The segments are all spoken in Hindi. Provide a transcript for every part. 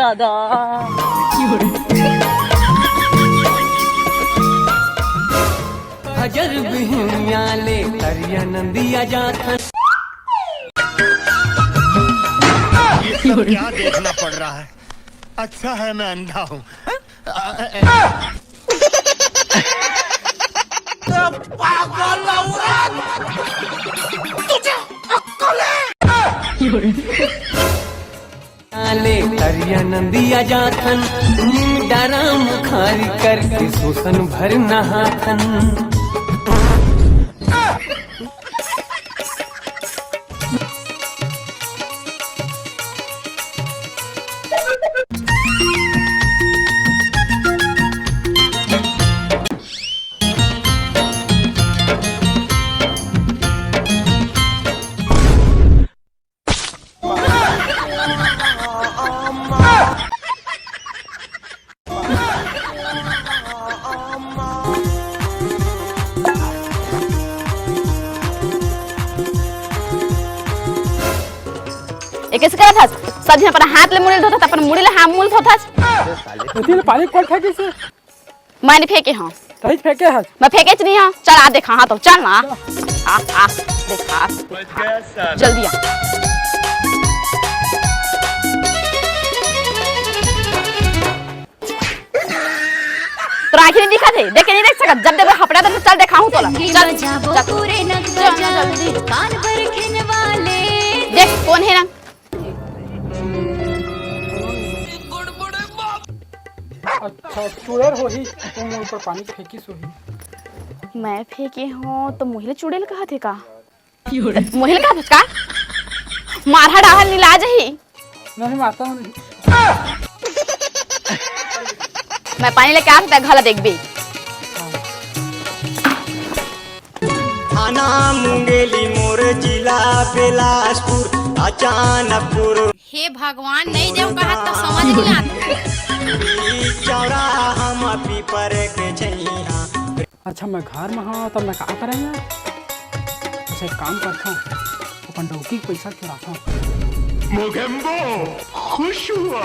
दादा। हजर बिहनियाले हरिया नंदिया जाथन। ये सब क्या देखना पड़ रहा है? अच्छा है मैं अंधा हूँ। हरिया नंदिया जाथन डारा मुखारी करके शोषण भर नहाथन। कैसे करत हस? सब्जी अपन हाथ ले मुड़िल धोत अपन मुड़ी ले हाथ मुल धोत हस। उतिल पानी कोन फेंके से? मैंने फेंके हां। कहीं फेंके हस? मैं फेंके च नहीं हां। चल आ देखा हां तो चल ना। आ देखा जल्दी आ। तो आखिर नहीं दिखा थे, देख के नहीं देख सकत। जब देखो हपड़ा तो चल देखा हूं तोला। चल जल्दी कान पर खिन वाले देख कौन है ना। अच्छा चुड़ैल होही तो मुंह पर पानी फेंकी सोही। मैं फेंके हूं तो मोहिले चुड़ैल कहा थे का? मोहिले कहा थे का? मारहा डाहल नीला जही। नहीं माता हूं। मैं पानी लेके आता घला देख बे। थाना मुंगेली मोर जिला बिलासपुर अचानकपुर। हे भगवान नहीं देव कहा तो समझ नहीं आता। चौराहा हम पीपर के छैया। अच्छा मैं घर में हाँ तब मैं का करें यार? अच्छा एक काम करता हूँ अपन डौकी के पैसा चुराता हूँ। मोगेम्बो खुश हुआ।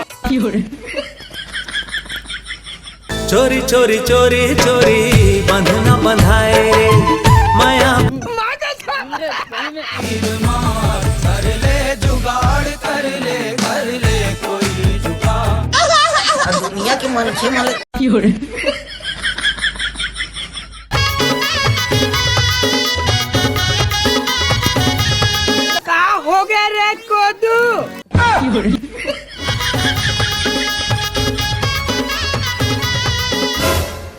चोरी चोरी चोरी चोरी बंधना बंधाए रे माया। कर ले जुगाड़ कर ले कोई जुगाड़। दुनिया के मनखे माले का हो गया रे कोदू?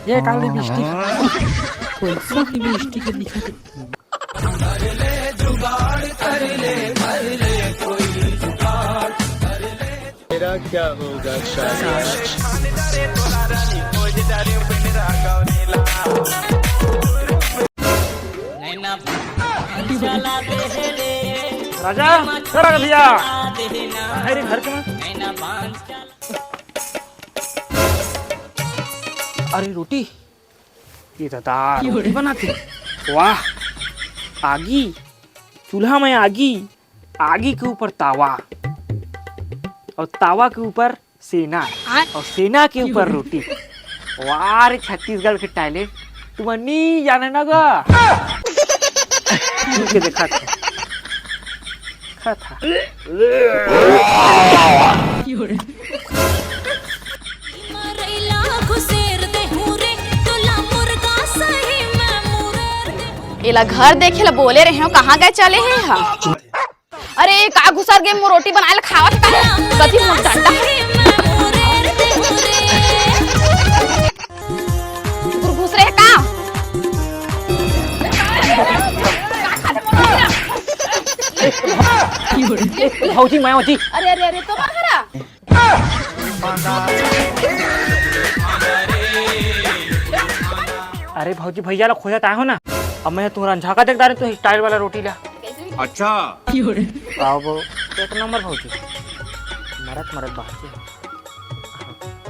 ये काली बिस्टी कोई सा की बिस्टी के दिखा दे। कर ले जुगाड़ कर ले कोई जुगाड़ कर ले। मेरा क्या होगा शायद। राजा करा भैया अरे घर के में। अरे रोटी ये तो दाल रोटी बनाते। वाह आगी चूल्हा में आगी आगी के ऊपर तावा और तावा के ऊपर सेना और सेना के ऊपर रोटी। वाह रे छत्तीसगढ़ के टैलेंट तुम नहीं जाने ना गा। देखा था एला घर देखे ला बोले रहे हो कहाँ गए चले हैं हम? अरे का घुसर गए मो रोटी बनाए ला खावत का कथी मोर डंडा घुस रहे का? भौजी मैं होती। अरे अरे अरे तो बाहरा अरे भौजी भैया लोग खोजत आए हो ना। अब मैं तुम्हारा झाका देख रहा तो स्टाइल वाला रोटी ला। अच्छा आओ एक नंबर भौजी मरत मरत बात।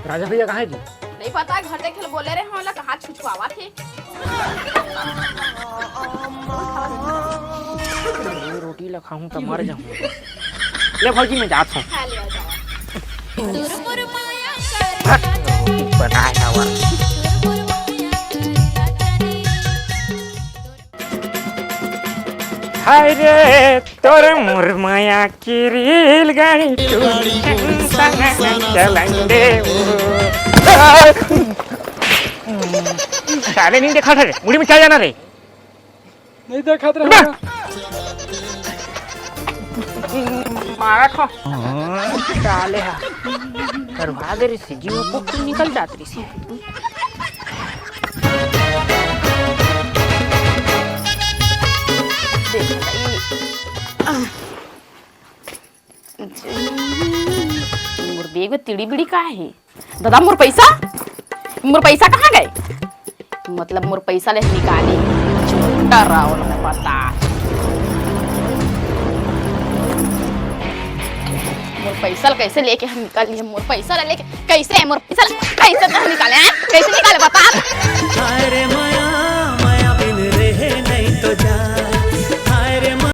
राजा भैया कहाँ है जी? नहीं पता घर देखे ला बोले रहे हो ला कहाँ छुछुआवा थे। रोटी ला खाऊं तो मर जाऊं। ले भौजी मैं जाता हूँ। खा ले जाओ। तुर मुर माया करे बनाया हुआ तुर मुर माया करे हाय रे तोर मुरमाया की रेलगाड़ी चलेंगे साले नहीं देखा था रे मुड़ी में क्या जाना रे नहीं देखा था मारा खा साले हा करवा दे रे सी जीव को क्यों निकल जाती सी मोर बेग में तिड़ी बिड़ी का है दादा मोर पैसा कहाँ गए मतलब मोर पैसा ले निकाले छोटा रावण में पता मोर पैसा कैसे लेके हम निकाल लिए मोर पैसा लेके कैसे मोर पैसा कैसे हम निकाले हैं कैसे निकाले बता अरे माया